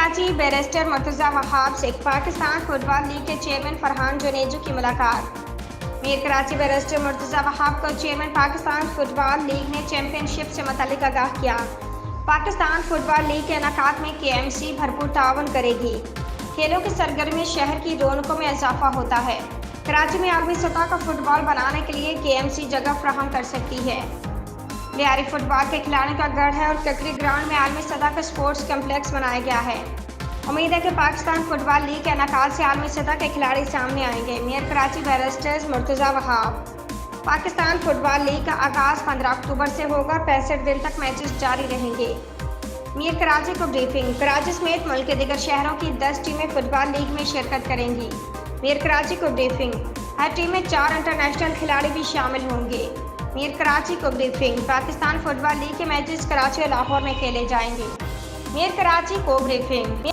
Karachi barrister Murtaza Wahab से Pakistan football league के chairman Farhan Junejo की मुलाकात। मीर कराची बैरिस्टर मुर्तज़ा वहाब को चेयरमैन पाकिस्तान फुटबॉल लीग ने चैंपियनशिप से मुतल्लिक आगाह किया। पाकिस्तान फुटबॉल लीग के इनेकाद में KMC भरपूर ताउन करेगी। खेलों की सरगर्मी शहर की रौनकों में इजाफा होता है। कराची में आलमी सतह का फुटबॉल बनाने के लिए KMC जगह फराहम कर सकती है। लियारी फुटबॉल के खिलाड़ियों का गढ़ है और ककरी ग्राउंड में आलमी सतह का स्पोर्ट्स कम्प्लेक्स बनाया गया है। उम्मीद है कि पाकिस्तान फुटबॉल लीग के इनेकाद से आलमी सतह के खिलाड़ी सामने आएंगे। Mayor Karachi barrister's Murtaza Wahab. Pakistan football league का आगाज़ 15 अक्टूबर से होगा। 65 दिन तक मैचेस जारी रहेंगे। मीर कराची को ब्रीफिंग। कराची समेत मुल्क के दीगर शहरों की 10 टीमें फुटबॉल लीग में शिरकत करेंगी। मीर कराची को ब्रीफिंग। हर टीम में 4 इंटरनेशनल खिलाड़ी भी शामिल होंगे। मीर कराची को ब्रीफिंग। पाकिस्तान फुटबॉल लीग के मैचेस कराची और लाहौर में खेले जाएंगे। मीर कराची को ब्रीफिंग।